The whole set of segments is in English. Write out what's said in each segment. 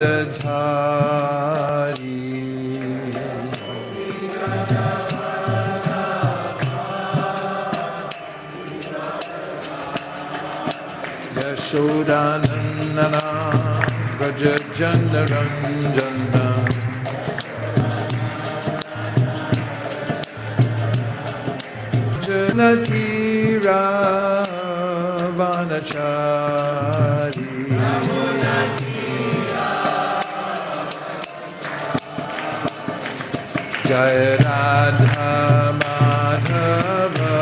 Dhari Yashodanandana Vrajajandaranjana Janatira Vanachari Jai Radha Madhava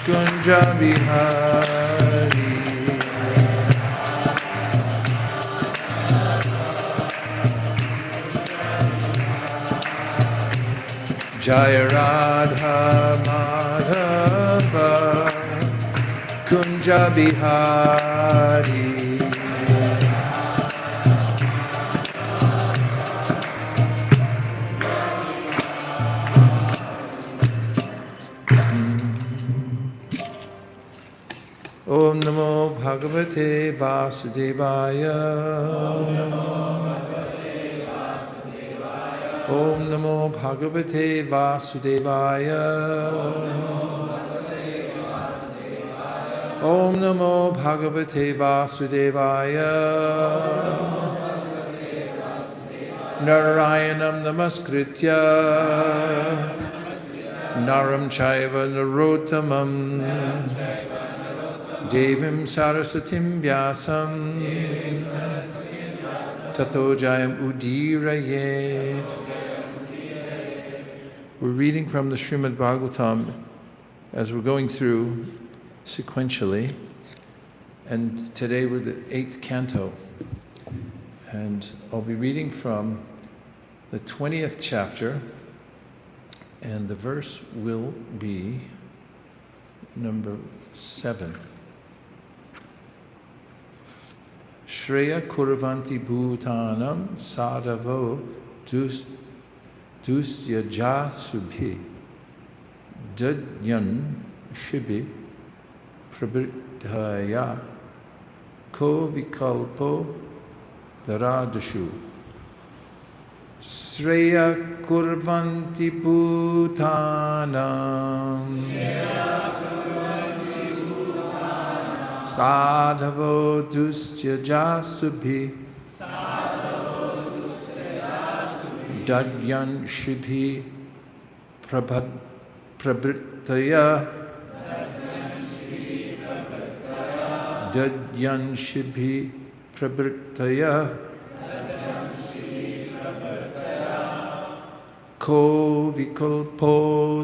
Kunja Bihari Jai Radha Madhava Kunja Bihari Om Namo Bhagavate Vasudevaya Om Namo Bhagavate Vasudevaya Om Namo Bhagavate Vasudevaya Narayanam Namaskritya Naram Chaiva Narottamam Devim Sarasatim Vyasam Tato Jayam Udirayet. We're reading from the Srimad Bhagavatam as we're going through sequentially, and today we're the 8th canto, and I'll be reading from the 20th chapter, and the verse will be number 7. Shreya kurvanti bhutanam sadhavo dusyaja subhi dadyan shibi prabhidhaya ko vikalpo daradashu. Shreya kurvanti bhutanam Sadhavo dusyaja subhi Dadyan shibhi prabhritaya Dadyan shibhi prabhritaya Ko vikalpo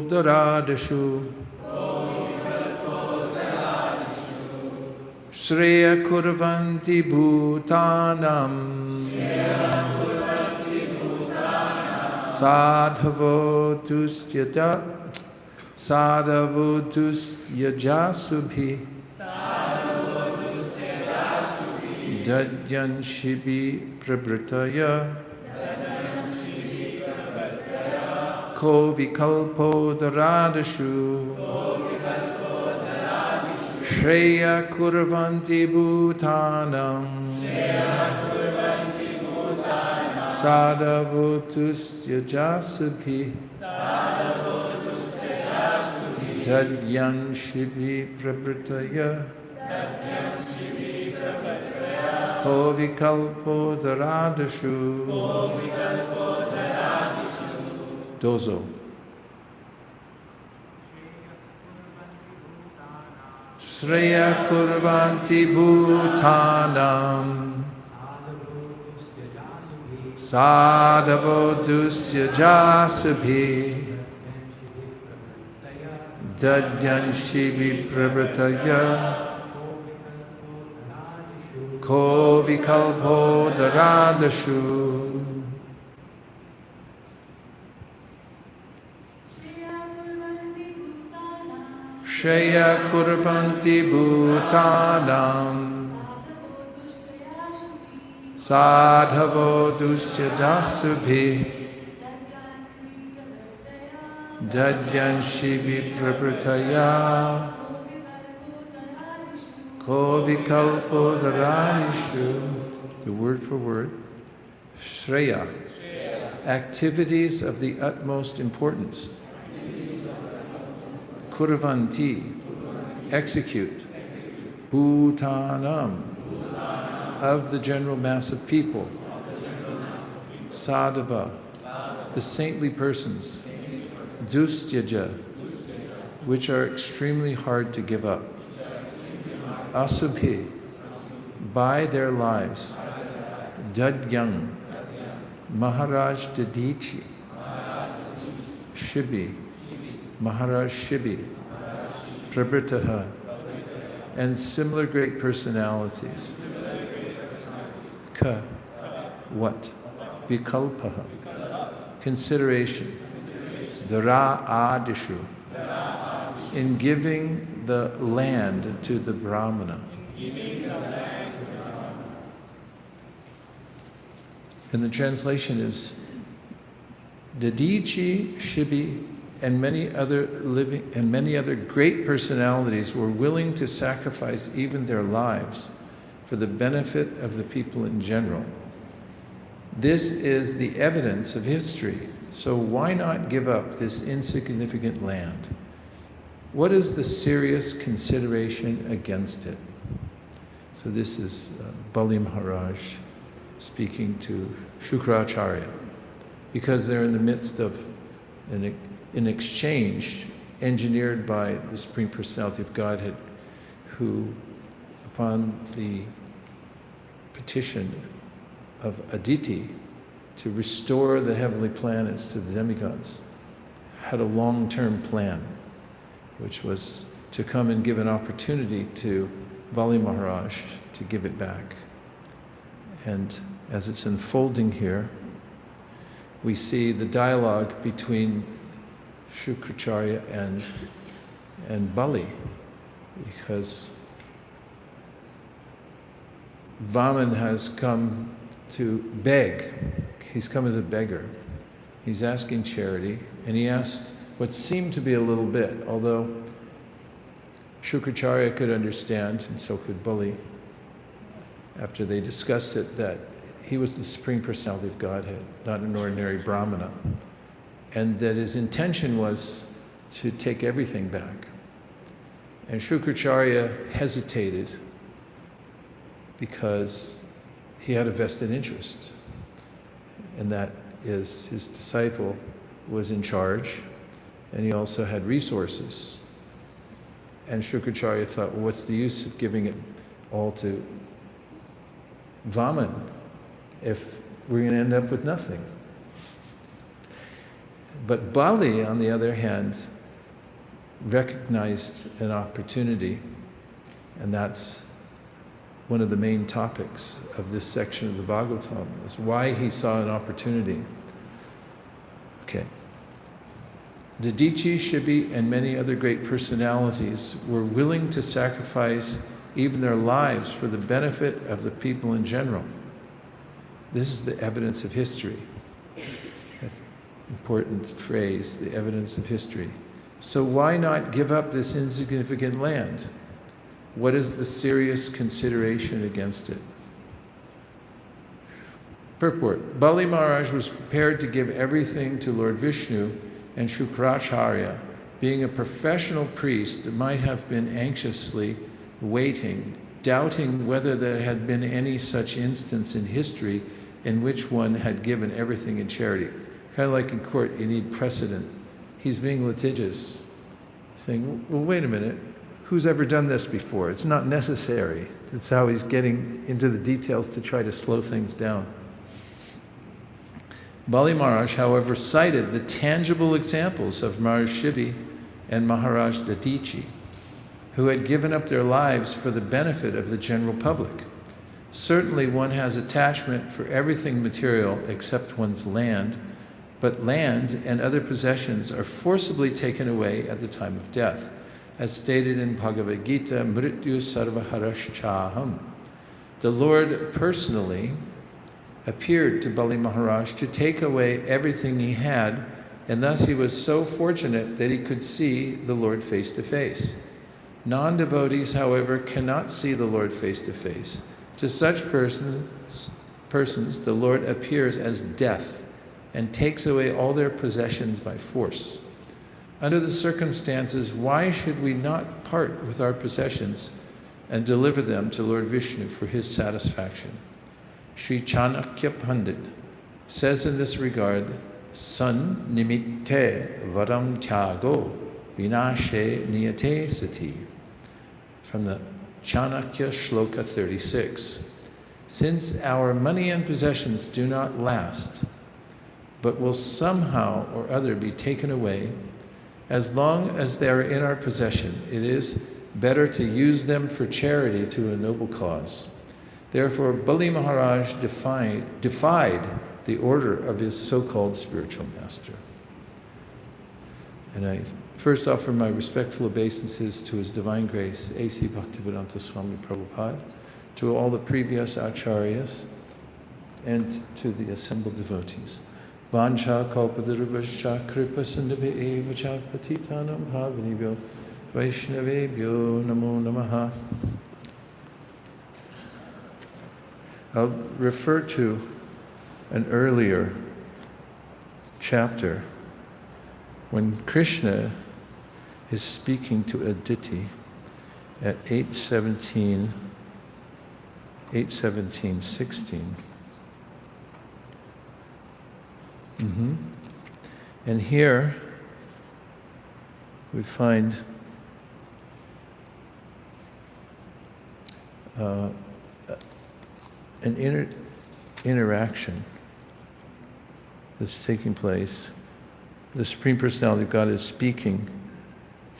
daradashu Shreya kurvanti bhutanam Sadhavo dusyaja subhi Dadyan shibi prabhritaya Ko vikalpo daradashu Shreya kurvanti bhutanam Sadhavo dusyaja subhi Dadyan shibi prabhritaya Ko vikalpo daradashu Dozo. Shreya kurvanti bhutanam Sadhavo dusyaja subhi Dadyan shibi prabhritaya Ko vikalpo daradashu Shreya kurvanti bhutanam Sadhavo dusyaja subhi Dadyan shibi prabhritaya Ko vikalpo daradashu the word for word, Shreya, activities of the utmost importance, Kurvanti, execute, Bhutanam, of the general mass of people, Sadhava, the saintly persons, Dustyaja, which are extremely hard to give up, Asubhi, by their lives, Dadyang, Maharaj Dadichi, Shibi, Maharaj Shibi, Prabhritaha, and similar great personalities. Ka, what? Vikalpaha, consideration. Dara adishu, in giving the land to the Brahmana. And the translation is, Dadichi, Shibi, and many other great personalities were willing to sacrifice even their lives for the benefit of the people in general. This is the evidence of history, so why not give up this insignificant land? What is the serious consideration against it? So this is Bali Maharaj speaking to Shukracharya, because they're in the midst of an exchange engineered by the Supreme Personality of Godhead, who, upon the petition of Aditi to restore the heavenly planets to the demigods, had a long-term plan, which was to come and give an opportunity to Bali Maharaj to give it back. And as it's unfolding here, we see the dialogue between Shukracharya and Bali, because Vaman has come to beg. He's come as a beggar. He's asking charity, and he asked what seemed to be a little bit, although Shukracharya could understand, and so could Bali, after they discussed it, that he was the Supreme Personality of Godhead, not an ordinary Brahmana, and that his intention was to take everything back. And Shukracharya hesitated because he had a vested interest, and that is his disciple was in charge, and he also had resources. And Shukracharya thought, well, what's the use of giving it all to Vaman if we're going to end up with nothing? But Bali, on the other hand, recognized an opportunity, and that's one of the main topics of this section of the Bhagavatam, is why he saw an opportunity. Okay. Dadichi, Shibi, and many other great personalities were willing to sacrifice even their lives for the benefit of the people in general. This is the evidence of history. Important phrase, the evidence of history. So why not give up this insignificant land? What is the serious consideration against it? Purport. Bali Maharaj was prepared to give everything to Lord Vishnu, and Shukracharya, being a professional priest, might have been anxiously waiting, doubting whether there had been any such instance in history in which one had given everything in charity. Kind of like in court, you need precedent. He's being litigious, saying, well, wait a minute, who's ever done this before? It's not necessary. That's how he's getting into the details to try to slow things down. Bali Maharaj, however, cited the tangible examples of Maharaj Shibi and Maharaj Dadichi, who had given up their lives for the benefit of the general public. Certainly one has attachment for everything material except one's land, but land and other possessions are forcibly taken away at the time of death, as stated in Bhagavad Gita, Mrityu Sarvaharaschaham. The Lord personally appeared to Bali Maharaj to take away everything he had, and thus he was so fortunate that he could see the Lord face to face. Non-devotees, however, cannot see the Lord face to face. To such persons, persons, the Lord appears as death and takes away all their possessions by force. Under the circumstances, why should we not part with our possessions and deliver them to Lord Vishnu for his satisfaction? Sri Chanakya Pandit says in this regard, San nimitte varam tyago vinashe niyate sati, from the Chanakya Shloka 36. Since our money and possessions do not last, but will somehow or other be taken away, as long as they are in our possession, it is better to use them for charity to a noble cause. Therefore, Bali Maharaj defied the order of his so-called spiritual master. And I first offer my respectful obeisances to His Divine Grace, A.C. Bhaktivedanta Swami Prabhupada, to all the previous acharyas, and to the assembled devotees. Vancha kalpadarubhascha kripa sindhabhe eva cha patitanam bhavanibhyo vaishnavebhyo namo namaha. I'll refer to an earlier chapter when Krishna is speaking to Aditi at 8:17:16. And here we find an interaction that's taking place. The Supreme Personality of God is speaking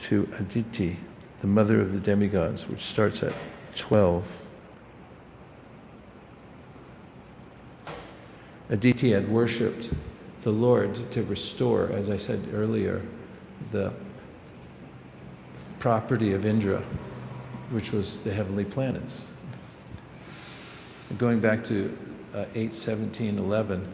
to Aditi, the mother of the demigods, which starts at 12. Aditi had worshipped the Lord to restore, as I said earlier, the property of Indra, which was the heavenly planets. Going back to 8:17:11,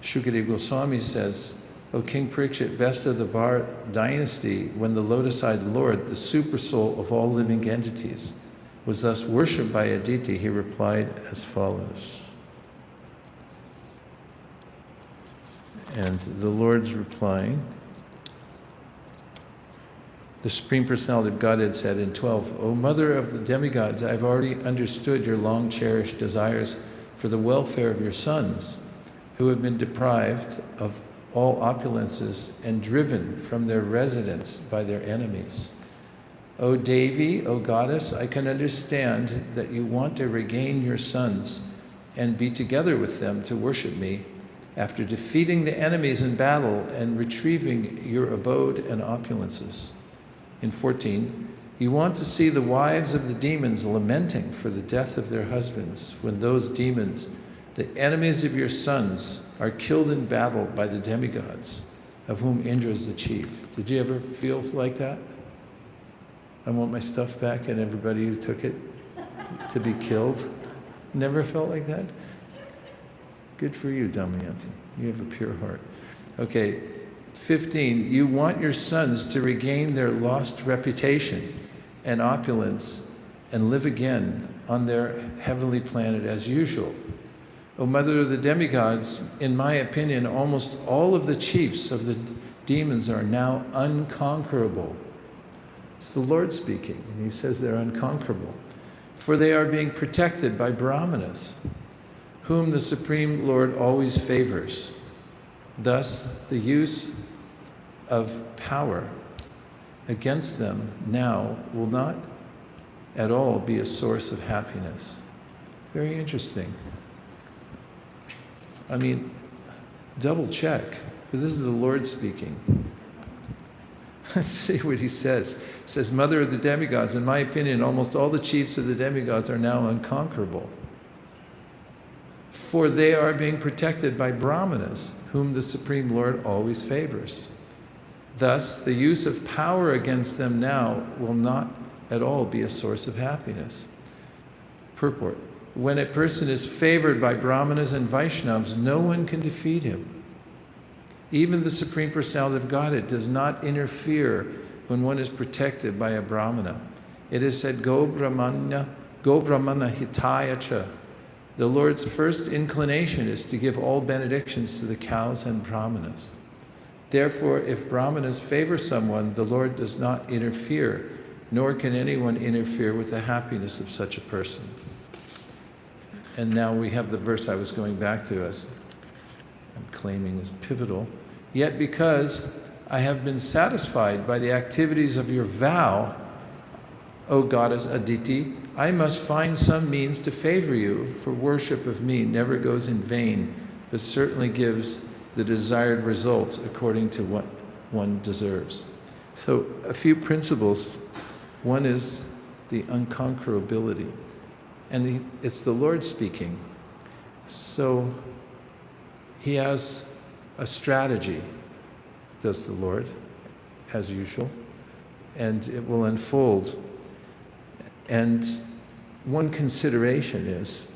Shukadeva Goswami says, O King Parikshit, best of the Bharat dynasty, when the lotus-eyed Lord, the supersoul of all living entities, was thus worshipped by Aditi, he replied as follows. And the Lord's replying, the Supreme Personality of Godhead said in 12, O Mother of the demigods, I have already understood your long-cherished desires for the welfare of your sons, who have been deprived of all opulences and driven from their residence by their enemies. O Devi, O Goddess, I can understand that you want to regain your sons and be together with them to worship me after defeating the enemies in battle and retrieving your abode and opulences. In 14, you want to see the wives of the demons lamenting for the death of their husbands when those demons, the enemies of your sons, are killed in battle by the demigods, of whom Indra is the chief. Did you ever feel like that? I want my stuff back and everybody who took it to be killed? Never felt like that? Good for you, Damayanti. You have a pure heart. Okay, 15, you want your sons to regain their lost reputation and opulence and live again on their heavenly planet as usual. O Mother of the demigods, in my opinion, almost all of the chiefs of the demons are now unconquerable. It's the Lord speaking, and he says they're unconquerable. For they are being protected by brahmanas, whom the Supreme Lord always favors. Thus, the use of power against them now will not at all be a source of happiness. Very interesting. I mean, double check, but this is the Lord speaking. Let's see what he says. He says, Mother of the demigods, in my opinion, almost all the chiefs of the demigods are now unconquerable. For they are being protected by brahmanas, whom the Supreme Lord always favors. Thus, the use of power against them now will not at all be a source of happiness. Purport. When a person is favored by brahmanas and Vaishnavas, no one can defeat him. Even the Supreme Personality of Godhead does not interfere when one is protected by a brahmana. It is said, Go brahmana hitaya cha. The Lord's first inclination is to give all benedictions to the cows and brahmanas. Therefore, if brahmanas favor someone, the Lord does not interfere, nor can anyone interfere with the happiness of such a person. And now we have the verse I was going back to, as I'm claiming is pivotal. Yet because I have been satisfied by the activities of your vow, O goddess Aditi, I must find some means to favor you, for worship of me never goes in vain, but certainly gives the desired results according to what one deserves. So a few principles. One is the unconquerability. And it's the Lord speaking. So he has a strategy, does the Lord, as usual, and it will unfold. And one consideration is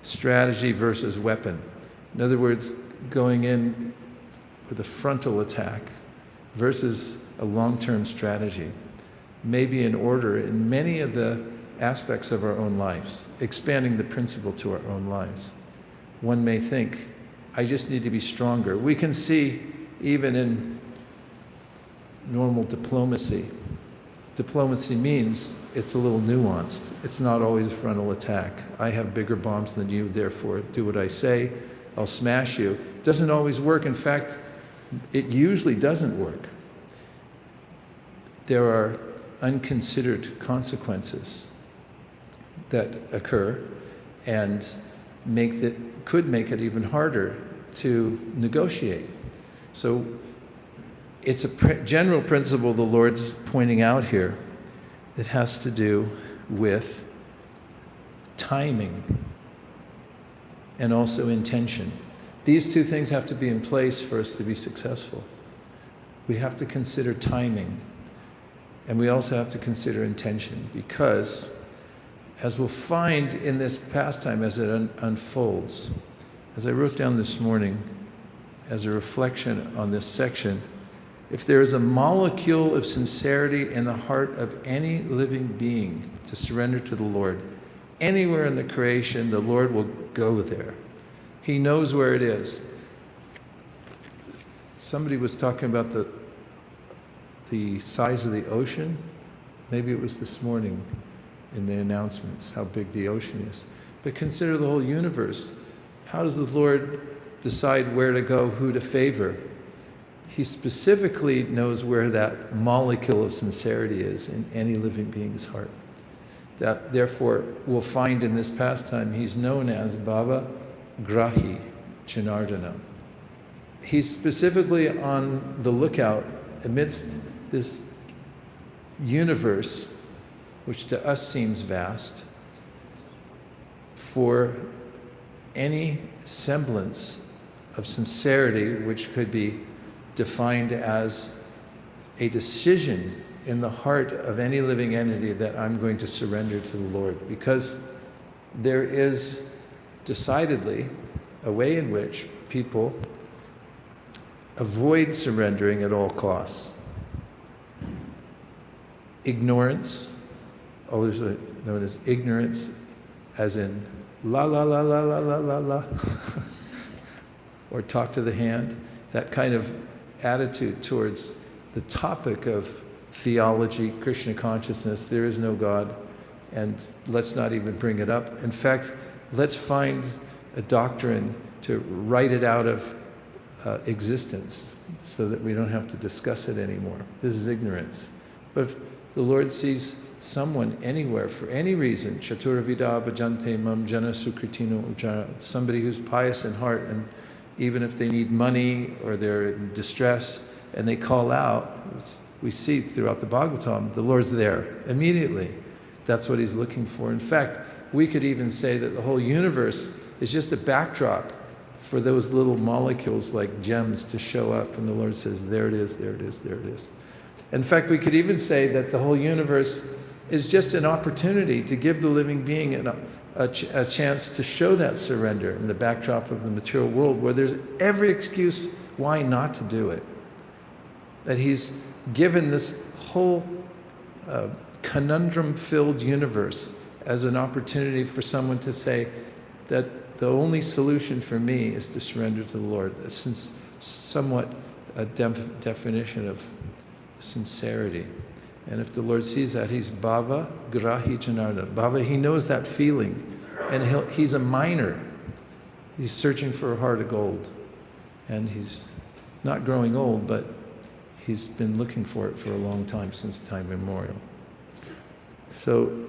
strategy versus weapon. In other words, going in with a frontal attack versus a long-term strategy, maybe in order in many of the aspects of our own lives, expanding the principle to our own lives. One may think, I just need to be stronger. We can see even in normal diplomacy. Diplomacy means it's a little nuanced. It's not always a frontal attack. I have bigger bombs than you, therefore do what I say. I'll smash you. It doesn't always work. In fact, it usually doesn't work. There are unconsidered consequences that occur and could make it even harder to negotiate. So it's a general principle the Lord's pointing out here that has to do with timing and also intention. These two things have to be in place for us to be successful. We have to consider timing, and we also have to consider intention, because as we'll find in this pastime as it unfolds, as I wrote down this morning as a reflection on this section, if there is a molecule of sincerity in the heart of any living being to surrender to the Lord, anywhere in the creation, the Lord will go there. He knows where it is. Somebody was talking about the size of the ocean. Maybe it was this morning in the announcements, how big the ocean is. But consider the whole universe. How does the Lord decide where to go, who to favor? He specifically knows where that molecule of sincerity is in any living being's heart. That, therefore, we'll find in this pastime, he's known as Bhava Grahi Janardana. He's specifically on the lookout amidst this universe, which to us seems vast, for any semblance of sincerity which could be defined as a decision in the heart of any living entity that I'm going to surrender to the Lord. Because there is decidedly a way in which people avoid surrendering at all costs. Ignorance, always known as ignorance, as in la la la la la la la la, or talk to the hand, that kind of attitude towards the topic of theology, Krishna consciousness, there is no God, and let's not even bring it up. In fact, let's find a doctrine to write it out of existence so that we don't have to discuss it anymore. This is ignorance. But if the Lord sees someone anywhere for any reason, Chaturavida bhajante mam jana sukritino ujara, somebody who's pious in heart, and even if they need money or they're in distress and they call out, we see throughout the Bhagavatam, the Lord's there immediately. That's what he's looking for. In fact, we could even say that the whole universe is just a backdrop for those little molecules like gems to show up, and the Lord says, there it is, there it is, there it is. In fact, we could even say that the whole universe is just an opportunity to give the living being a chance to show that surrender in the backdrop of the material world, where there's every excuse why not to do it. That he's given this whole conundrum-filled universe as an opportunity for someone to say that the only solution for me is to surrender to the Lord. Since somewhat a definition of sincerity. And if the Lord sees that, he's Bhava Grahi Janarda. Bhava, he knows that feeling. And he's a miner. He's searching for a heart of gold. And he's not growing old, but he's been looking for it for a long time, since time immemorial. So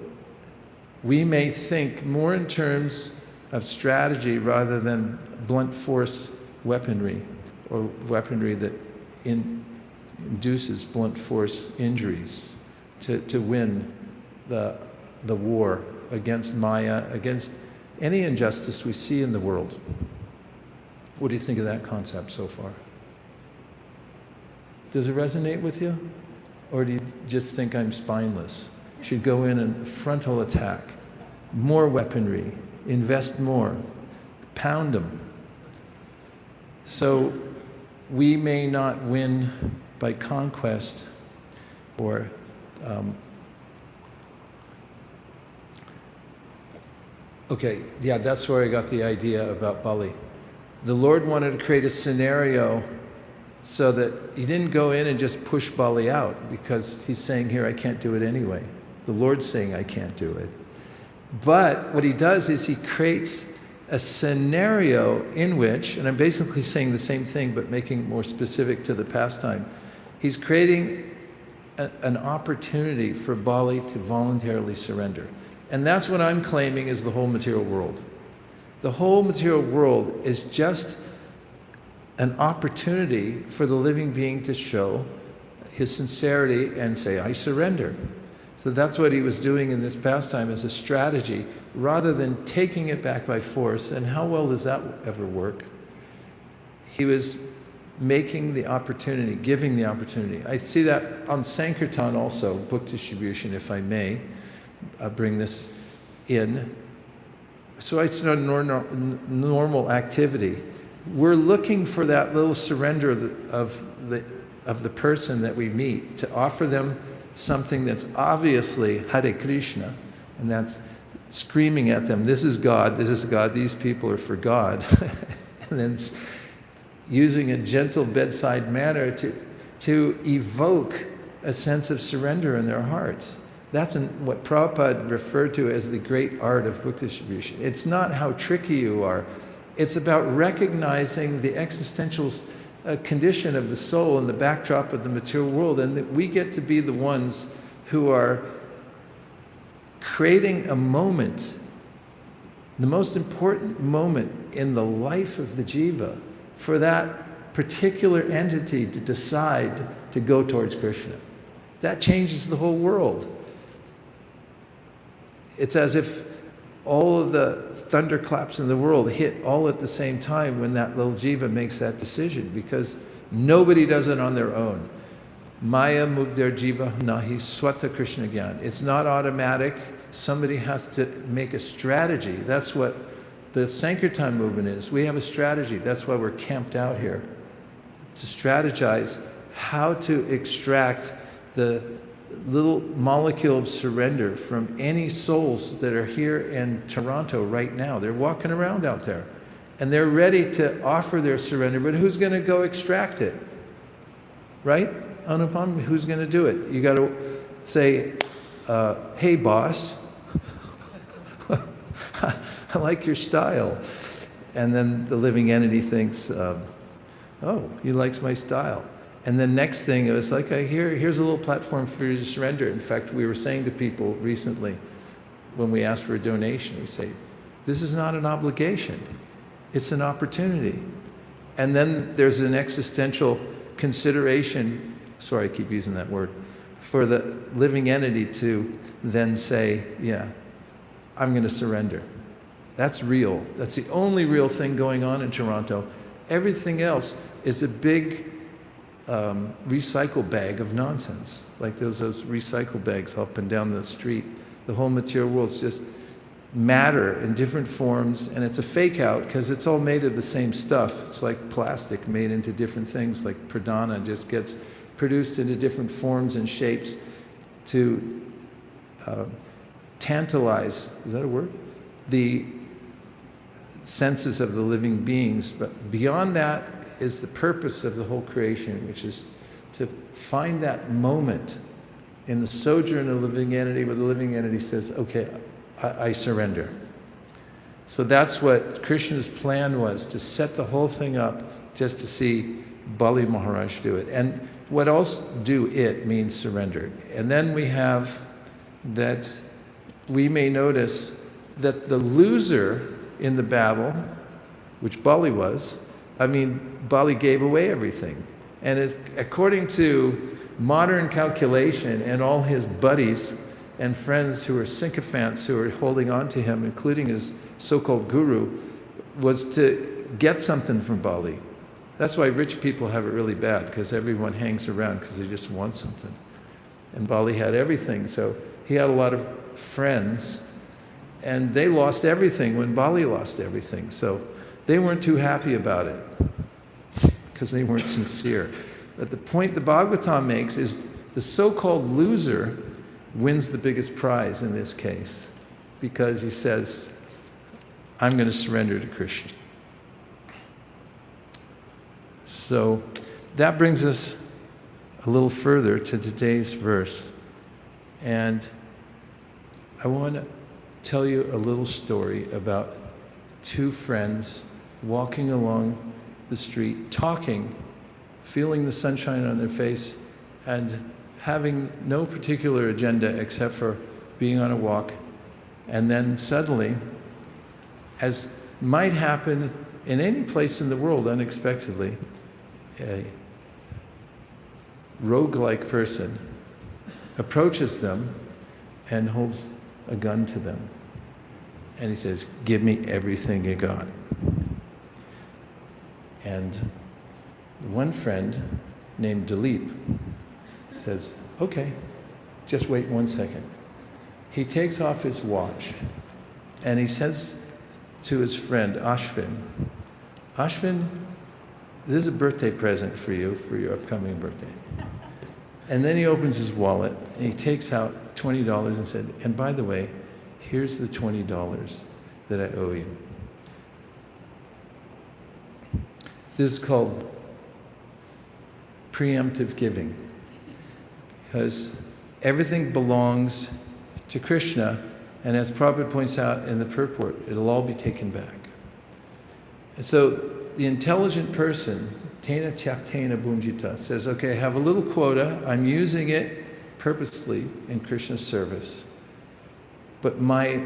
we may think more in terms of strategy rather than blunt force weaponry, or weaponry that induces blunt force injuries to win the war against Maya, against any injustice we see in the world. What do you think of that concept so far? Does it resonate with you? Or do you just think I'm spineless? Should go in and frontal attack, more weaponry, invest more, pound them. So we may not win by conquest or okay, yeah, that's where I got the idea about Bali. The Lord wanted to create a scenario so that he didn't go in and just push Bali out, because he's saying here, I can't do it anyway. The Lord's saying I can't do it. But what he does is he creates a scenario in which, and I'm basically saying the same thing but making it more specific to the pastime, he's creating an opportunity for Bali to voluntarily surrender. And that's what I'm claiming is the whole material world. The whole material world is just an opportunity for the living being to show his sincerity and say, I surrender. So that's what he was doing in this pastime as a strategy, rather than taking it back by force. And how well does that ever work? He was making the opportunity, giving the opportunity. I see that on Sankirtan also, book distribution, if I may bring this in. So it's not a normal activity. We're looking for that little surrender of the person that we meet, to offer them something that's obviously Hare Krishna, and that's screaming at them, this is God, these people are for God. And then using a gentle bedside manner to evoke a sense of surrender in their hearts. That's what Prabhupada referred to as the great art of book distribution. It's not how tricky you are. It's about recognizing the existential condition of the soul in the backdrop of the material world, and that we get to be the ones who are creating a moment, the most important moment in the life of the jiva, for that particular entity to decide to go towards Krishna. That changes the whole world. It's as if all of the thunderclaps in the world hit all at the same time when that little jiva makes that decision, because nobody does it on their own. Maya mugdar jiva nahi swata Krishna gyan. It's not automatic. Somebody has to make a strategy. That's what the Sankirtan movement is. We have a strategy. That's why we're camped out here, to strategize how to extract the little molecule of surrender from any souls that are here in Toronto right now. They're walking around out there, and they're ready to offer their surrender, but who's going to go extract it? Right? Anupam, who's going to do it? You got to say, hey boss, I like your style. And then the living entity thinks, oh, he likes my style. And then next thing, it was like, here's a little platform for you to surrender. In fact, we were saying to people recently, when we asked for a donation, we say, this is not an obligation. It's an opportunity. And then there's an existential consideration, sorry, I keep using that word, for the living entity to then say, yeah, I'm going to surrender. That's real. That's the only real thing going on in Toronto. Everything else is a big recycle bag of nonsense, like those recycle bags up and down the street. The whole material world's just matter in different forms, and it's a fake out because it's all made of the same stuff. It's like plastic made into different things, like pradhana just gets produced into different forms and shapes to tantalize, is that a word? senses of the living beings. But beyond that is the purpose of the whole creation, which is to find that moment in the sojourn of the living entity where the living entity says, okay, I surrender. So that's what Krishna's plan was, to set the whole thing up just to see Bali Maharaj do it. And what else do it means surrender. And then we have that we may notice that the loser in the battle, which Bali was, Bali gave away everything. And according to modern calculation and all his buddies and friends who were sycophants who were holding on to him, including his so-called guru, was to get something from Bali. That's why rich people have it really bad, because everyone hangs around because they just want something. And Bali had everything, so he had a lot of friends, and they lost everything when Bali lost everything. So they weren't too happy about it because they weren't sincere. But the point the Bhagavatam makes is the so-called loser wins the biggest prize in this case, because he says, I'm going to surrender to Krishna. So that brings us a little further to today's verse. And I want to tell you a little story about two friends walking along the street, talking, feeling the sunshine on their face, and having no particular agenda except for being on a walk. And then suddenly, as might happen in any place in the world unexpectedly, a rogue-like person approaches them and holds a gun to them. And he says, give me everything you got. And one friend named Dilip says, okay, just wait 1 second. He takes off his watch and he says to his friend Ashvin, Ashvin, this is a birthday present for you for your upcoming birthday. And then he opens his wallet and he takes out $20 and said, and by the way, here's the $20 that I owe you. This is called preemptive giving, because everything belongs to Krishna, and as Prabhupada points out in the purport, it'll all be taken back. And so the intelligent person, tena tyaktena bunjita, says, okay, I have a little quota, I'm using it purposely in Krishna's service, but my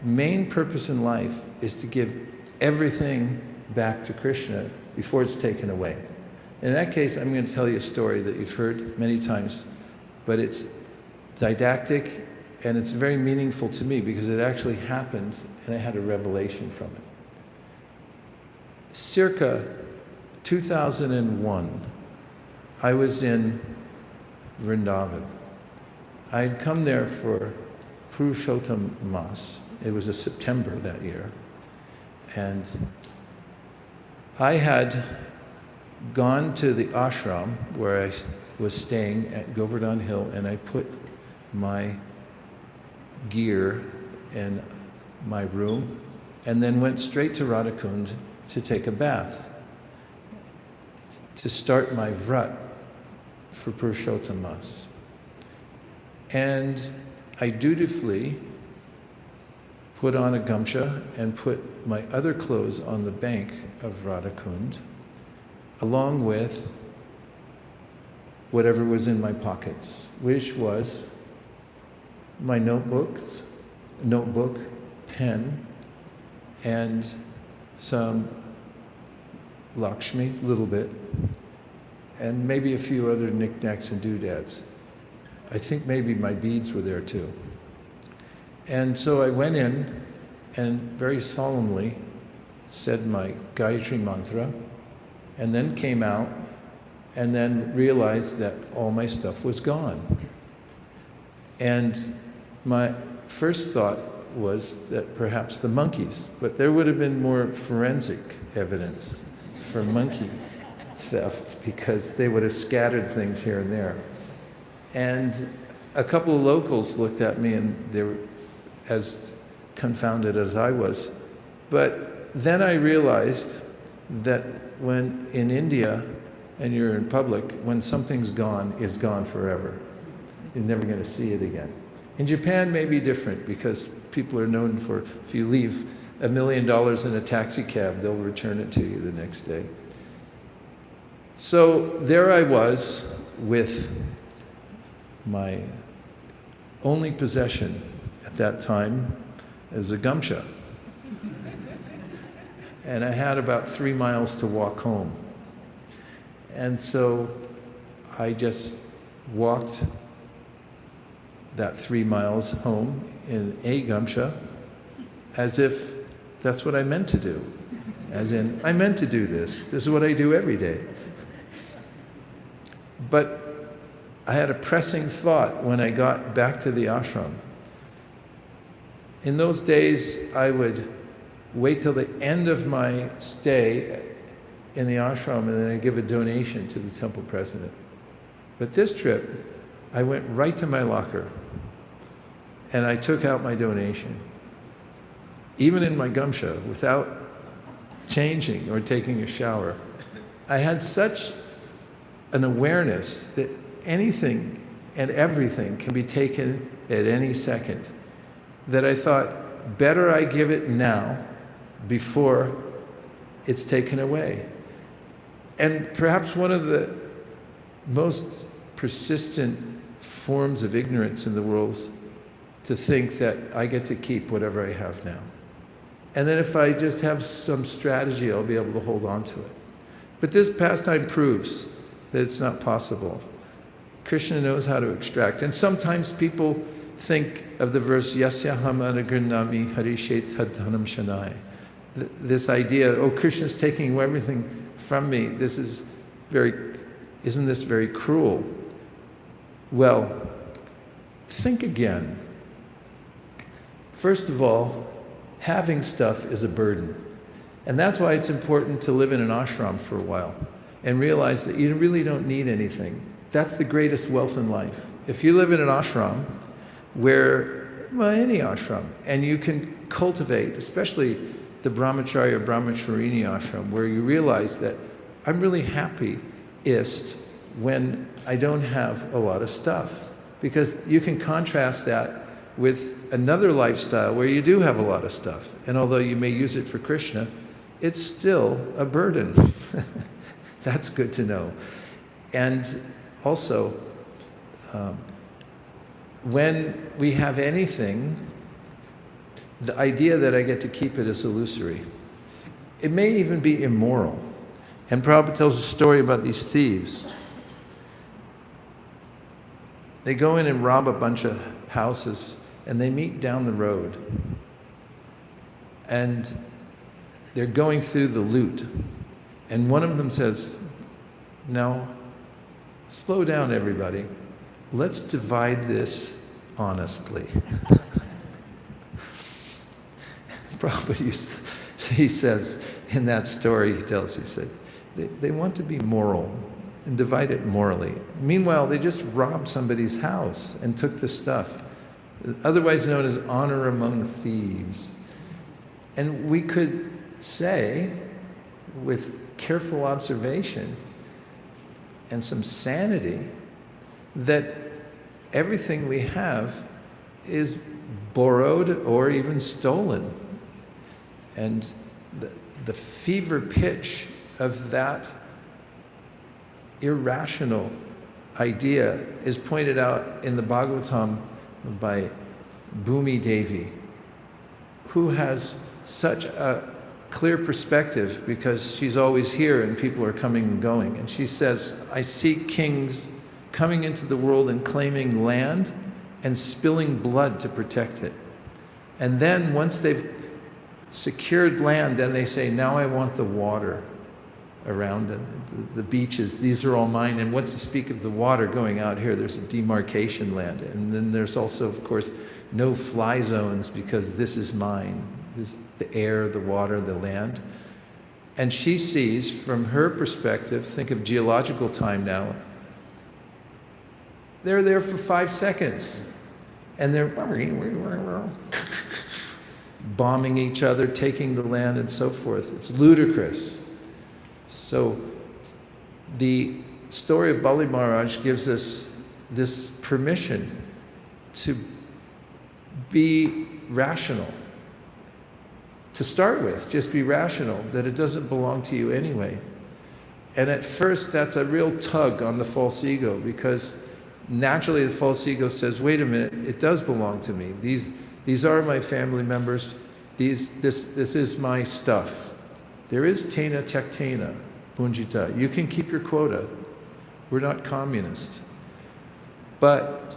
main purpose in life is to give everything back to Krishna before it's taken away. In that case, I'm going to tell you a story that you've heard many times, but it's didactic and it's very meaningful to me because it actually happened and I had a revelation from it. Circa 2001, I was in Vrindavan. I had come there for Purushottam Mas. It was a September that year. And I had gone to the ashram where I was staying at Govardhan Hill, and I put my gear in my room and then went straight to Radhakund to take a bath to start my vrat for Purushottam Mas. And I dutifully put on a gamcha and put my other clothes on the bank of Radhakund, along with whatever was in my pockets, which was my notebook, pen, and some Lakshmi, a little bit, and maybe a few other knickknacks and doodads. I think maybe my beads were there too. And so I went in and very solemnly said my Gayatri mantra, and then came out and then realized that all my stuff was gone. And my first thought was that perhaps the monkeys, but there would have been more forensic evidence for monkey theft because they would have scattered things here and there. And a couple of locals looked at me and they were as confounded as I was. But then I realized that when in India and you're in public, when something's gone, it's gone forever. You're never going to see it again. In Japan may be different because people are known for, if you leave $1 million in a taxi cab, they'll return it to you the next day. So there I was with my only possession at that time as a gamsha. And I had about 3 miles to walk home. And so I just walked that 3 miles home in a gamsha as if that's what I meant to do. As in, I meant to do this. This is what I do every day. But I had a pressing thought when I got back to the ashram. In those days, I would wait till the end of my stay in the ashram and then I'd give a donation to the temple president. But this trip, I went right to my locker and I took out my donation, even in my gamsha, without changing or taking a shower. I had such an awareness that anything and everything can be taken at any second that I thought, better I give it now before it's taken away. And perhaps one of the most persistent forms of ignorance in the world is to think that I get to keep whatever I have now. And then if I just have some strategy, I'll be able to hold on to it. But this pastime proves that it's not possible. Krishna knows how to extract. And sometimes people think of the verse, Yasya Hamanagrinami Harishet Tadhanam Shanai. This idea, oh, Krishna's taking everything from me. Isn't this very cruel? Well, think again. First of all, having stuff is a burden. And that's why it's important to live in an ashram for a while and realize that you really don't need anything. That's the greatest wealth in life. If you live in an ashram any ashram, and you can cultivate, especially the brahmacharya or brahmacharini ashram, where you realize that I'm really happiest when I don't have a lot of stuff. Because you can contrast that with another lifestyle where you do have a lot of stuff. And although you may use it for Krishna, it's still a burden. That's good to know. And also, when we have anything, the idea that I get to keep it is illusory. It may even be immoral. And Prabhupada tells a story about these thieves. They go in and rob a bunch of houses, and they meet down the road. And they're going through the loot. And one of them says, now, slow down, everybody. Let's divide this honestly. Prabhupada he says, in that story he tells, he said, they want to be moral and divide it morally. Meanwhile, they just robbed somebody's house and took the stuff, otherwise known as honor among thieves. And we could say, with careful observation and some sanity, that everything we have is borrowed or even stolen. And the fever pitch of that irrational idea is pointed out in the Bhagavatam by Bhumi Devi, who has such a clear perspective because she's always here and people are coming and going. And she says, I see kings coming into the world and claiming land and spilling blood to protect it. And then once they've secured land, then they say, now I want the water around the beaches. These are all mine. And what to speak of the water going out here, there's a demarcation land. And then there's also, of course, no fly zones because this is mine. The air, the water, the land. And she sees, from her perspective, think of geological time now, they're there for 5 seconds. And they're bombing each other, taking the land, and so forth. It's ludicrous. So the story of Bali Maharaj gives us this permission to be rational. To start with, just be rational, that it doesn't belong to you anyway. And at first, that's a real tug on the false ego, because naturally the false ego says, wait a minute, it does belong to me. These are my family members. This is my stuff. There is tena tektena, punjita. You can keep your quota. We're not communist. But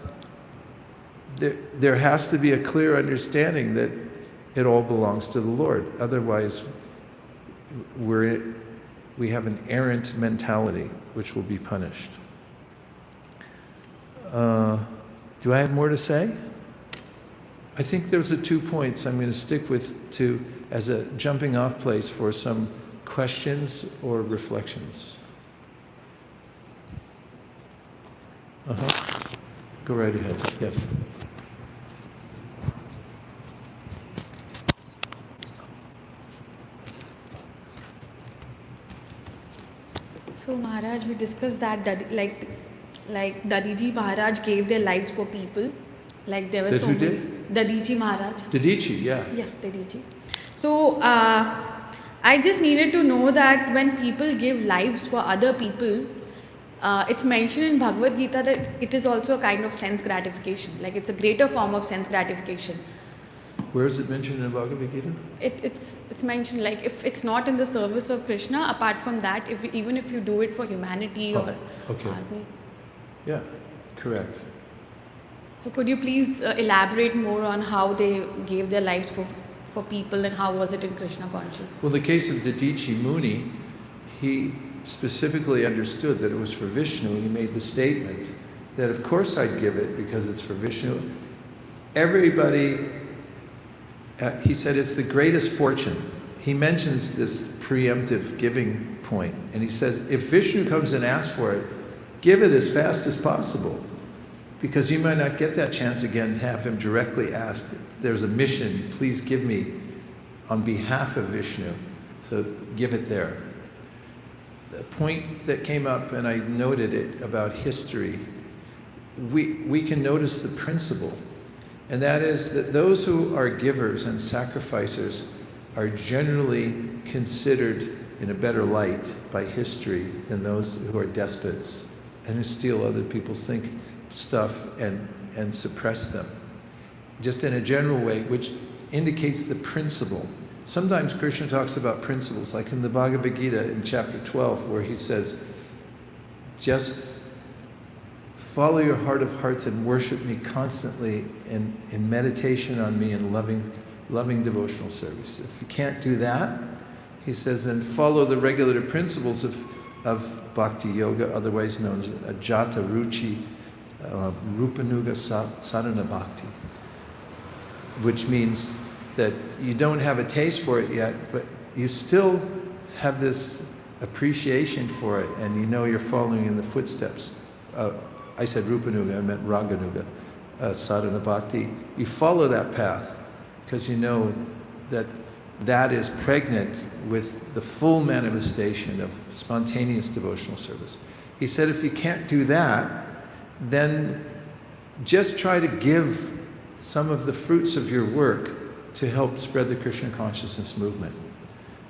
there has to be a clear understanding that it all belongs to the Lord. Otherwise, we have an errant mentality, which will be punished. Do I have more to say? I think those are 2 points I'm going to stick with as a jumping off place for some questions or reflections. Go right ahead. Yes. So Maharaj, we discussed that like Dadiji Maharaj gave their lives for people. Like there were so many. Dadiji Maharaj. Dadichi, yeah. Yeah, Dadiji. So I just needed to know that when people give lives for other people, it's mentioned in Bhagavad Gita that it is also a kind of sense gratification. Like it's a greater form of sense gratification. Where is it mentioned in Bhagavad Gita? It's mentioned like if it's not in the service of Krishna, apart from that, even if you do it for humanity or army. Yeah, correct. So could you please elaborate more on how they gave their lives for people and how was it in Krishna consciousness? Well, the case of Dadichi Muni, he specifically understood that it was for Vishnu, and he made the statement that of course I'd give it because it's for Vishnu. Everybody, he said it's the greatest fortune. He mentions this preemptive giving point, and he says if Vishnu comes and asks for it, give it as fast as possible, because you might not get that chance again to have him directly ask. There's a mission, please give me on behalf of Vishnu, so give it there. The point that came up, and I noted it about history, we can notice the principle, and that is that those who are givers and sacrificers are generally considered in a better light by history than those who are despots and who steal other people's stuff and suppress them. Just in a general way, which indicates the principle. Sometimes Krishna talks about principles, like in the Bhagavad Gita in chapter 12, where he says, just follow your heart of hearts and worship me constantly in meditation on me and loving devotional service. If you can't do that, he says, then follow the regular principles of bhakti yoga, otherwise known as ajata ruchi rupanuga sadhana bhakti, which means that you don't have a taste for it yet, but you still have this appreciation for it, and you know you're following in the footsteps. I said rupanuga, I meant raganuga, sadhana bhakti. You follow that path because you know that is pregnant with the full manifestation of spontaneous devotional service. He said if you can't do that, then just try to give some of the fruits of your work to help spread the Krishna consciousness movement.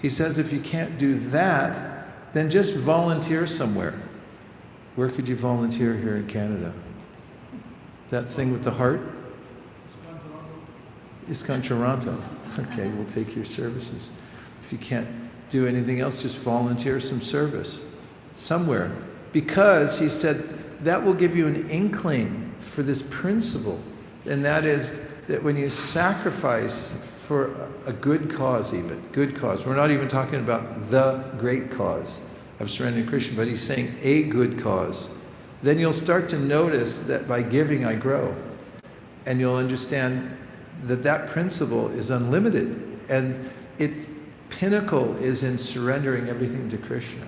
He says if you can't do that, then just volunteer somewhere. Where could you volunteer here in Canada? That thing with the heart? ISKCON Toronto. Okay, we'll take your services. If you can't do anything else, just volunteer some service somewhere. Because he said that will give you an inkling for this principle, and that is that when you sacrifice for a good cause, even good cause, we're not even talking about the great cause of surrendering to Krishna, but he's saying a good cause, then you'll start to notice that by giving I grow, and you'll understand that that principle is unlimited, and its pinnacle is in surrendering everything to Krishna.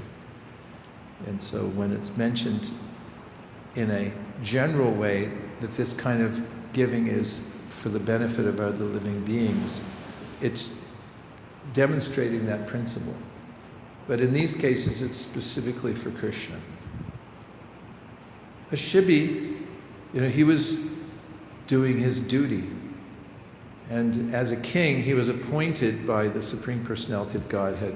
And so when it's mentioned in a general way that this kind of giving is for the benefit of other living beings, it's demonstrating that principle. But in these cases, it's specifically for Krishna. A Shibi, he was doing his duty. And as a king, he was appointed by the Supreme Personality of Godhead.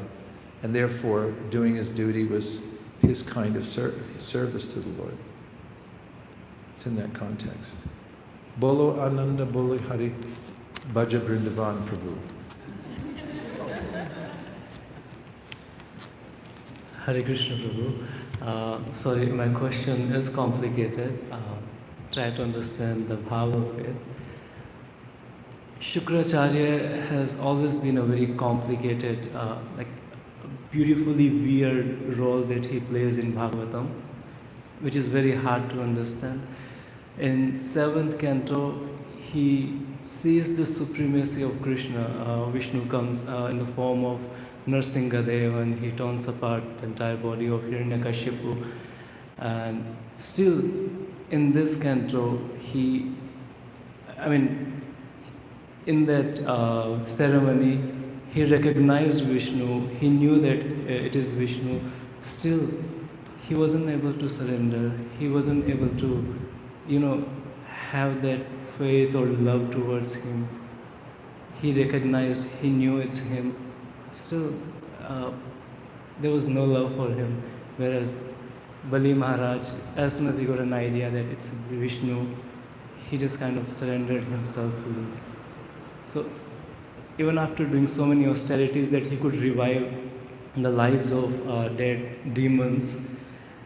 And therefore, doing his duty was his kind of service to the Lord. It's in that context. Bolo Ananda Bolo Hari Bhaja Vrindavan Prabhu. Hare Krishna Prabhu. Sorry, my question is complicated. Try to understand the bhav of it. Shukracharya has always been a very complicated, beautifully weird role that he plays in Bhagavatam, which is very hard to understand. In 7th canto, he sees the supremacy of Krishna. Vishnu comes in the form of Narsingadeva and he turns apart the entire body of Hiranyakashipu. And still, in this canto, in that ceremony, he recognized Vishnu, he knew that it is Vishnu. Still, he wasn't able to surrender. He wasn't able to, have that faith or love towards him. He recognized, he knew it's him. Still, there was no love for him. Whereas Bali Maharaj, as soon as he got an idea that it's Vishnu, he just kind of surrendered himself fully. So, even after doing so many austerities that he could revive the lives of dead demons,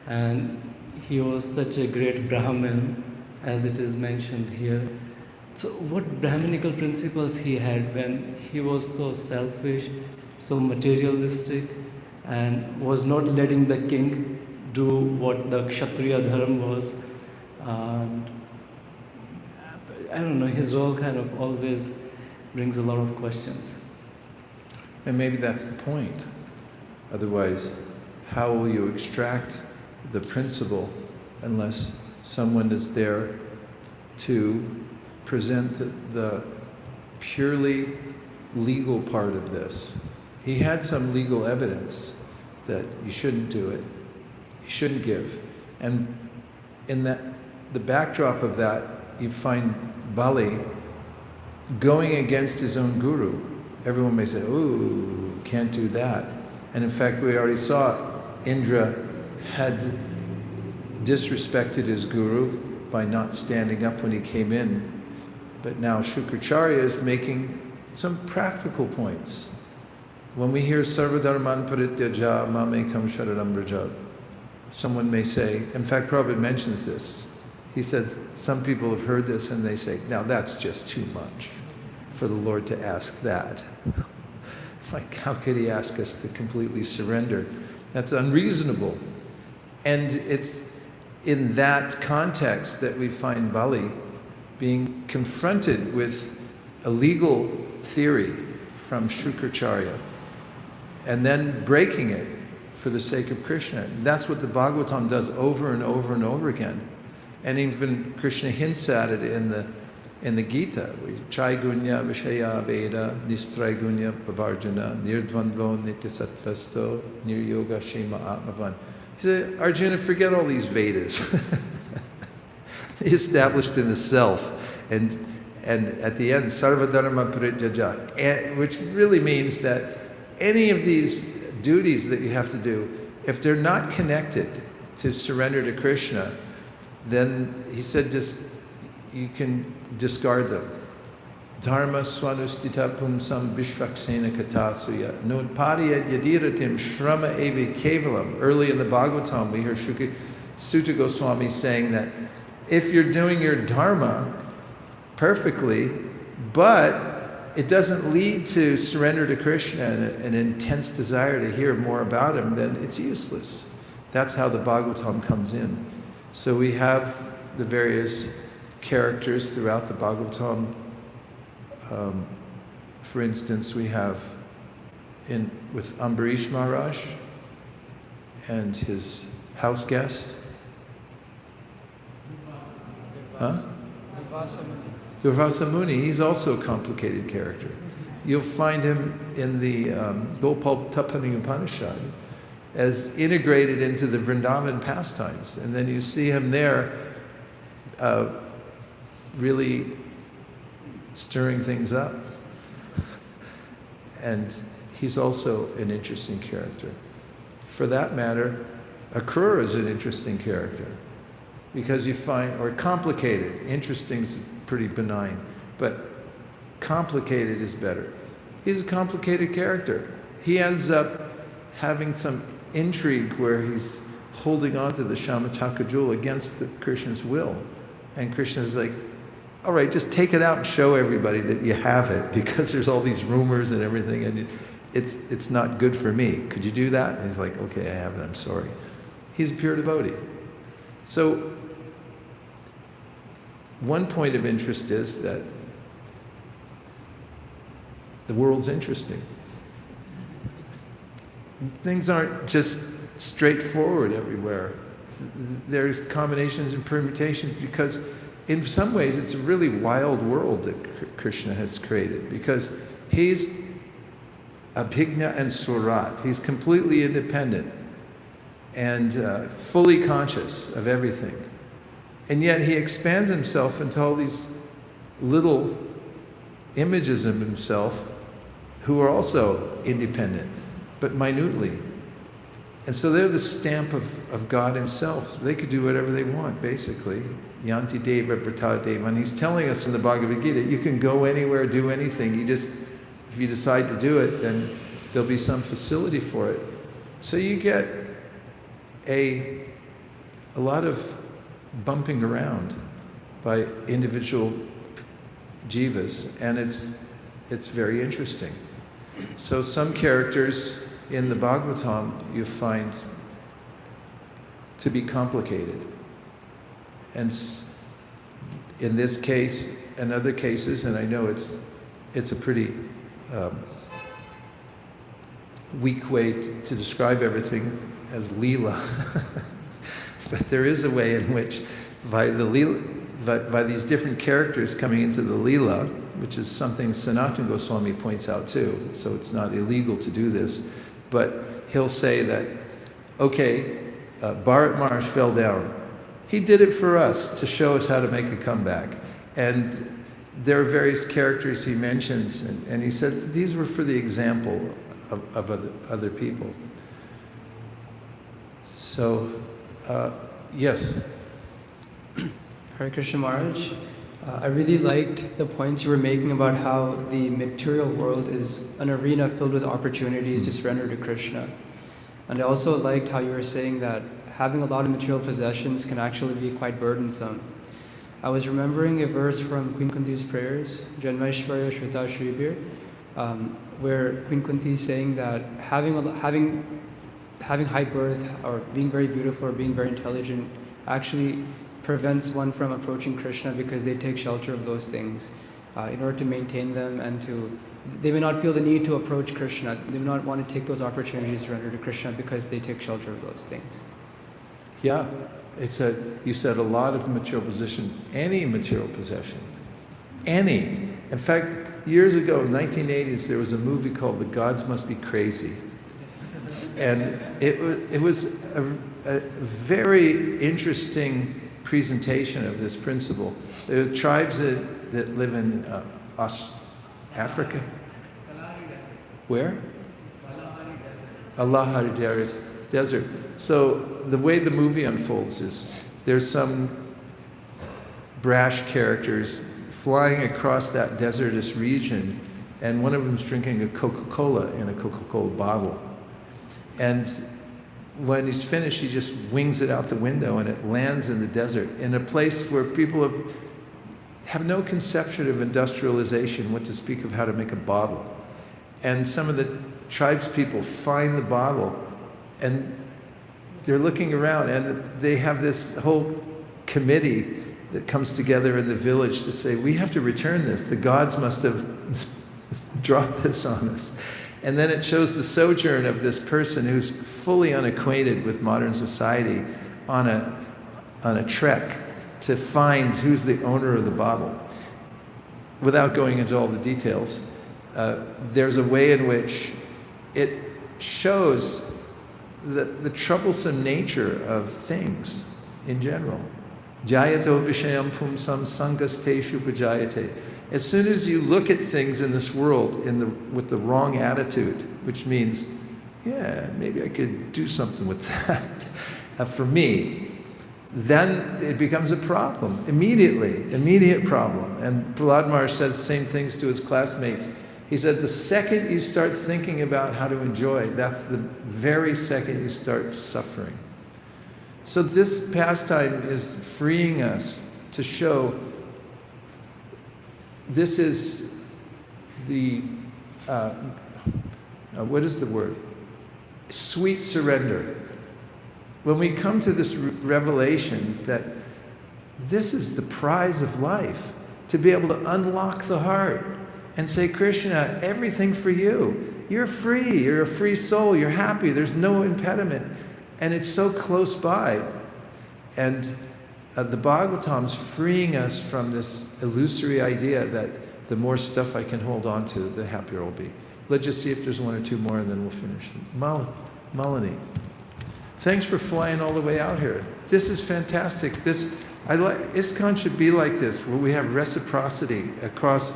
and he was such a great Brahmin, as it is mentioned here. So what Brahminical principles he had when he was so selfish, so materialistic, and was not letting the king do what the Kshatriya dharma was. And I don't know, his role kind of always brings a lot of questions. And maybe that's the point. Otherwise, how will you extract the principle unless someone is there to present the purely legal part of this? He had some legal evidence that you shouldn't do it, you shouldn't give. And in the backdrop of that, you find Bali going against his own guru. Everyone may say, ooh, can't do that. And in fact, we already saw Indra had disrespected his guru by not standing up when he came in. But now Shukracharya is making some practical points. When we hear Sarvadharman Parityaja Mamekam Sharanam Vraja, someone may say, in fact, Prabhupada mentions this. He said, some people have heard this and they say, now that's just too much for the Lord to ask that. Like, how could he ask us to completely surrender? That's unreasonable. And it's in that context that we find Bali being confronted with a legal theory from Shukracharya and then breaking it for the sake of Krishna. And that's what the Bhagavatam does over and over and over again. And even Krishna hints at it in the Gita. Traigunya Vishaya Veda Nistraigunya Pavarjana Nirdvandvo Nityasatvasto Niryoga Shema Atmavan. He said, Arjuna, forget all these Vedas. Established in the self. And at the end, Sarvadharma Parityaja, which really means that any of these duties that you have to do, if they're not connected to surrender to Krishna, then he said you can discard them. Dharma swanustita pumsam vishvaksena katasuya nodpadiya yadiratim shrama evi kevalam. Early in the Bhagavatam, we hear Sutta Goswami saying that if you're doing your dharma perfectly, but it doesn't lead to surrender to Krishna and an intense desire to hear more about him, then it's useless. That's how the Bhagavatam comes in. So we have the various characters throughout the Bhagavatam. For instance, we have with Ambarish Maharaj and his house guest. Durvasa Muni, he's also a complicated character. you'll find him in the Gopal Tapani Upanishad as integrated into the Vrindavan pastimes. And then you see him there really stirring things up. And he's also an interesting character. For that matter, Akrura is an interesting character because you find, or complicated, interesting is pretty benign, but complicated is better. He's a complicated character. He ends up having some intrigue where he's holding on to the Shamachaka jewel against Krishna's will. And Krishna's like, all right, just take it out and show everybody that you have it, because there's all these rumors and everything, and it's not good for me. Could you do that? And he's like, okay, I have it, I'm sorry. He's a pure devotee. So one point of interest is that the world's interesting. Things aren't just straightforward everywhere. There's combinations and permutations, because in some ways it's a really wild world that Krishna has created, because he's Abhigna and Surat. He's completely independent and fully conscious of everything. And yet he expands himself into all these little images of himself who are also independent, but minutely. And so they're the stamp of God himself. They could do whatever they want, basically. Yanti Deva Brata Deva. And he's telling us in the Bhagavad Gita, you can go anywhere, do anything. If you decide to do it, then there'll be some facility for it. So you get a lot of bumping around by individual jivas, and it's very interesting. So some characters in the Bhagavatam you find to be complicated. And in this case and other cases, and I know it's a pretty weak way to describe everything as Leela, but there is a way in which by these different characters coming into the Leela, which is something Sanatana Goswami points out too, so it's not illegal to do this, but he'll say that, okay, Bharat Maharaj fell down. He did it for us to show us how to make a comeback. And there are various characters he mentions, and he said that these were for the example of other people. So, yes. Hare Krishna Maharaj, I really liked the points you were making about how the material world is an arena filled with opportunities to surrender to Krishna. And I also liked how you were saying that having a lot of material possessions can actually be quite burdensome. I was remembering a verse from Queen Kunti's prayers, Janmaishwarya Shruta Shribir, where Queen Kunti is saying that having high birth or being very beautiful or being very intelligent actually prevents one from approaching Krishna, because they take shelter of those things in order to maintain them, and they may not feel the need to approach Krishna. They may not want to take those opportunities to surrender to Krishna because they take shelter of those things. Yeah, you said a lot of material possession, any material possession, any. In fact, years ago, in the 1980s, there was a movie called The Gods Must Be Crazy. And it was a very interesting presentation of this principle. There are tribes that live in Africa. Where? Kalahari Desert. So the way the movie unfolds is there's some brash characters flying across that desertous region, and one of them's drinking a Coca-Cola in a Coca-Cola bottle. And when he's finished, he just wings it out the window, and it lands in the desert, in a place where people have no conception of industrialization, what to speak of how to make a bottle. And some of the tribes people find the bottle, and they're looking around, and they have this whole committee that comes together in the village to say, we have to return this. The gods must have dropped this on us. And then it shows the sojourn of this person who's fully unacquainted with modern society on a trek to find who's the owner of the bottle. Without going into all the details, there's a way in which it shows the troublesome nature of things in general. Jayato vishayam pumsam sangasteshu bhajayate. As soon as you look at things in this world with the wrong attitude, which means, yeah, maybe I could do something with that for me, then it becomes a problem, immediate problem. And Prahlad Maharaj says the same things to his classmates. He said, the second you start thinking about how to enjoy, that's the very second you start suffering. So this pastime is freeing us to show this is the, what is the word? Sweet surrender. When we come to this revelation that this is the prize of life, to be able to unlock the heart and say, Krishna, everything for you. You're free, you're a free soul, you're happy, there's no impediment. And it's so close by. And the Bhagavatam's freeing us from this illusory idea that the more stuff I can hold on to, the happier I'll be. Let's just see if there's one or two more and then we'll finish. Malini, thanks for flying all the way out here. This is fantastic. ISKCON should be like this, where we have reciprocity across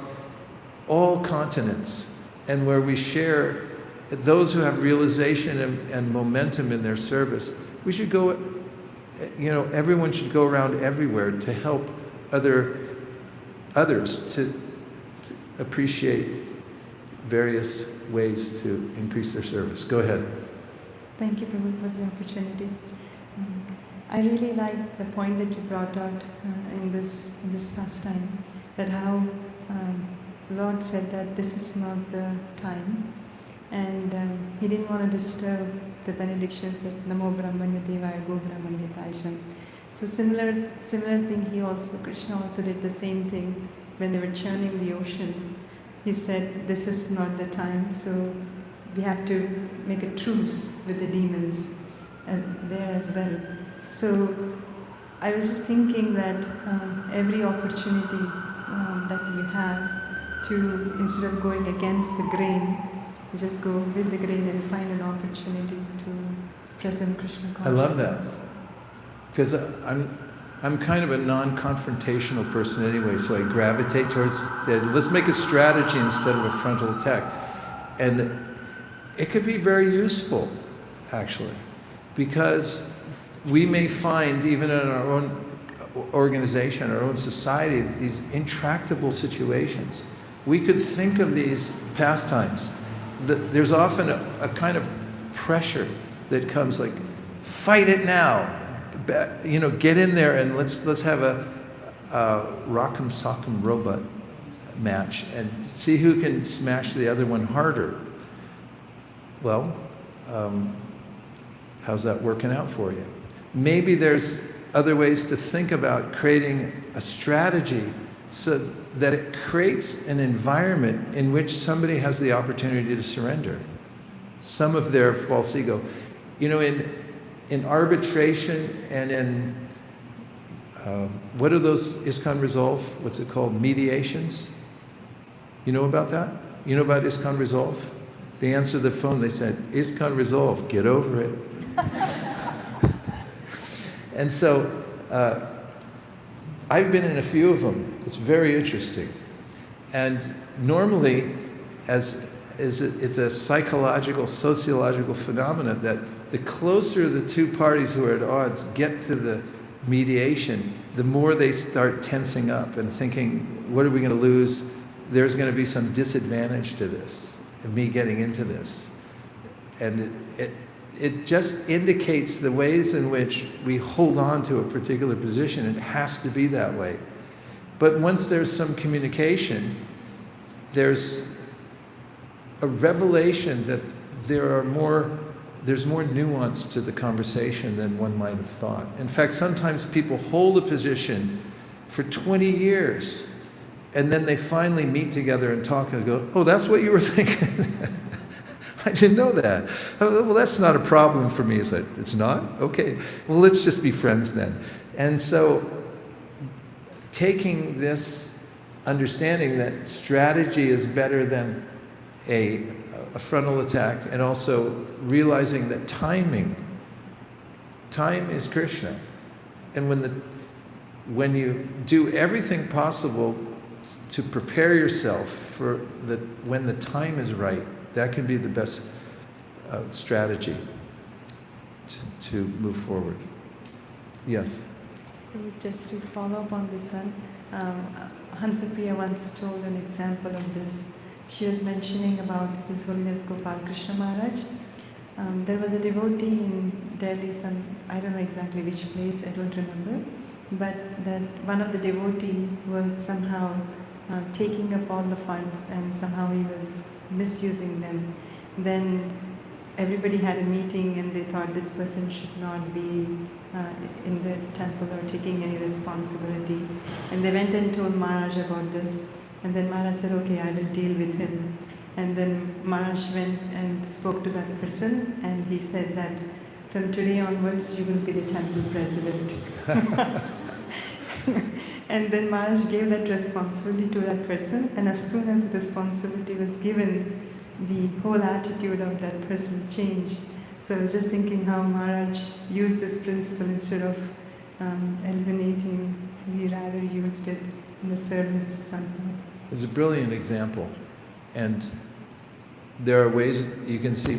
all continents and where we share those who have realization and momentum in their service. We should go, everyone should go around everywhere to help others to appreciate various ways to increase their service. Go ahead. Thank you, Prabhu, for the opportunity. I really like the point that you brought out in this pastime, that how Lord said that this is not the time, and He didn't want to disturb the benedictions that Namo Brahmanya Devaya Go Brahmanya Hitayam. So similar thing, Krishna also did the same thing when they were churning the ocean. He said, this is not the time, so we have to make a truce with the demons there as well. So I was just thinking that every opportunity that you have to, instead of going against the grain, you just go with the grain and find an opportunity to present Krishna consciousness. I love that. Because I'm kind of a non-confrontational person anyway, so I gravitate towards, let's make a strategy instead of a frontal attack. And it could be very useful, actually, because we may find, even in our own organization, our own society, these intractable situations. We could think of these pastimes. There's often a kind of pressure that comes like, fight it now. Get in there and let's have a rock'em sock'em robot match and see who can smash the other one harder. Well, how's that working out for you? Maybe there's other ways to think about creating a strategy so that it creates an environment in which somebody has the opportunity to surrender some of their false ego. In arbitration and in, what are those ISKCON Resolve? What's it called? Mediations? You know about that? You know about ISKCON Resolve? They answer the phone, they said, ISKCON Resolve, get over it. And so, I've been in a few of them. It's very interesting. And normally, it's a psychological, sociological phenomenon that the closer the two parties who are at odds get to the mediation, the more they start tensing up and thinking, what are we going to lose? There's going to be some disadvantage to this, and me getting into this. And it just indicates the ways in which we hold on to a particular position. It has to be that way. But once there's some communication, there's a revelation that there's more nuance to the conversation than one might have thought. In fact, sometimes people hold a position for 20 years, and then they finally meet together and talk and go, oh, that's what you were thinking? I didn't know that. Oh, well, that's not a problem for me. Is that it's not? Okay. Well, let's just be friends then. And so taking this understanding that strategy is better than a frontal attack, and also realizing that time is Krishna. And when you do everything possible to prepare yourself for when the time is right, that can be the best strategy to move forward. Yes? Just to follow up on this one, Hansapriya once told an example of this. She was mentioning about His Holiness Gopal Krishna Maharaj. There was a devotee in Delhi, I don't know exactly which place, I don't remember, but that one of the devotee was somehow taking up all the funds and somehow he was misusing them. Then everybody had a meeting and they thought this person should not be in the temple or taking any responsibility. And they went and told Maharaj about this. And then Maharaj said, okay, I will deal with him. And then Maharaj went and spoke to that person and he said that from today onwards you will be the temple president. And then Maharaj gave that responsibility to that person, and as soon as the responsibility was given, the whole attitude of that person changed. So I was just thinking how Maharaj used this principle instead of eliminating, he rather used it in the service somehow. It's a brilliant example. And there are ways you can see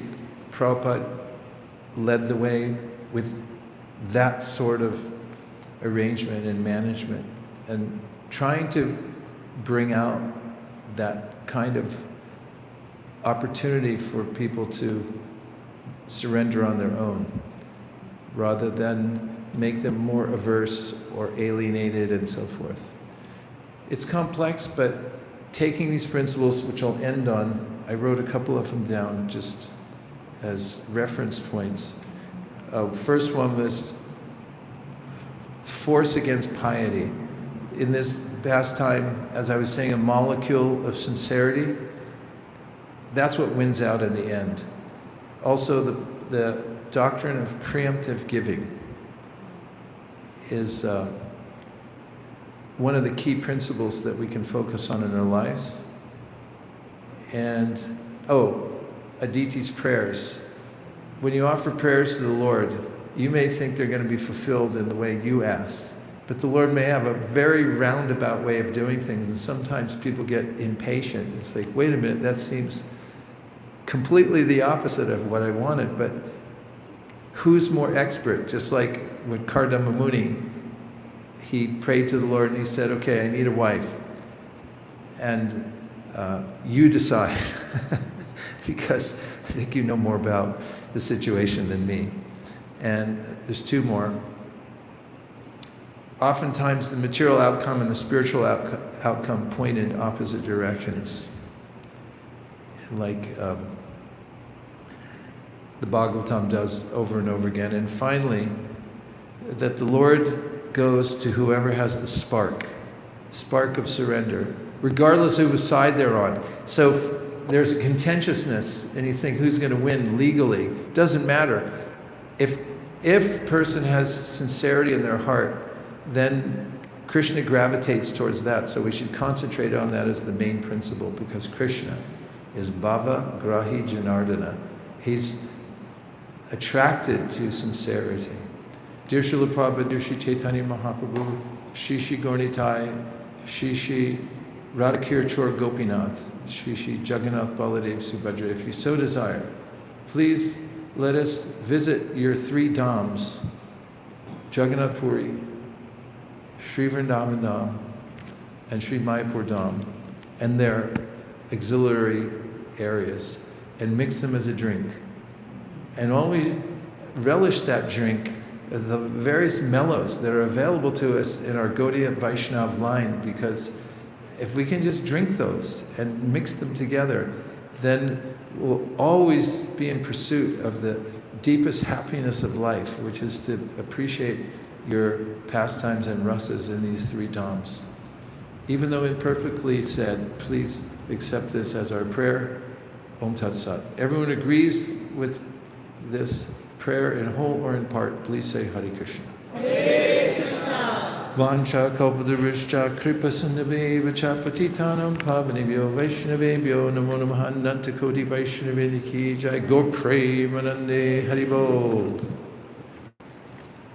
Prabhupada led the way with that sort of arrangement and management, and trying to bring out that kind of opportunity for people to surrender on their own, rather than make them more averse or alienated and so forth. It's complex, but taking these principles, which I'll end on, I wrote a couple of them down just as reference points. First one was force against piety. In this pastime, as I was saying, a molecule of sincerity, that's what wins out in the end. Also, the doctrine of preemptive giving is one of the key principles that we can focus on in our lives. And, Aditi's prayers. When you offer prayers to the Lord, you may think they're going to be fulfilled in the way you asked, but the Lord may have a very roundabout way of doing things, and sometimes people get impatient. It's like, wait a minute, that seems completely the opposite of what I wanted, but who's more expert? Just like with Kardama Muni, he prayed to the Lord and he said, okay, I need a wife. And you decide, because I think you know more about the situation than me. And there's two more. Oftentimes the material outcome and the spiritual outcome point in opposite directions. Like the Bhagavatam does over and over again. And finally, that the Lord goes to whoever has the spark of surrender, regardless of whose side they're on. So if there's a contentiousness and you think who's going to win legally, doesn't matter. If a person has sincerity in their heart, then Krishna gravitates towards that. So we should concentrate on that as the main principle, because Krishna is Bhava Grahi Janardana. He's attracted to sincerity. Dear Srila Prabhupada, dear Shri Chaitanya Mahaprabhu, Shri Shri Gaurnitai, Shri Shri Radhakir Chor Gopinath, Shri Shri Jagannath Baladev Subhadra, if you so desire, please let us visit your three dhams, Jagannath Puri, Sri Vrindavan Dham, and Sri Mayapur Dham, and their auxiliary areas, and mix them as a drink. And always relish that drink, the various mellows that are available to us in our Gaudiya Vaishnav line, because if we can just drink those and mix them together, then we'll always be in pursuit of the deepest happiness of life, which is to appreciate your pastimes and rasas in these three dhams. Even though imperfectly said, please accept this as our prayer. Om Tat Sat. Everyone agrees with this prayer in whole or in part. Please say Hare Krishna. Hare Krishna. Vancha kalpatarishcha kripa sindhaveva cha patitanam pavanibhyo vaishnavebhyo namo namaha Ananta Koti Vaishnavini ki jai. Gaur Premanande Haribol.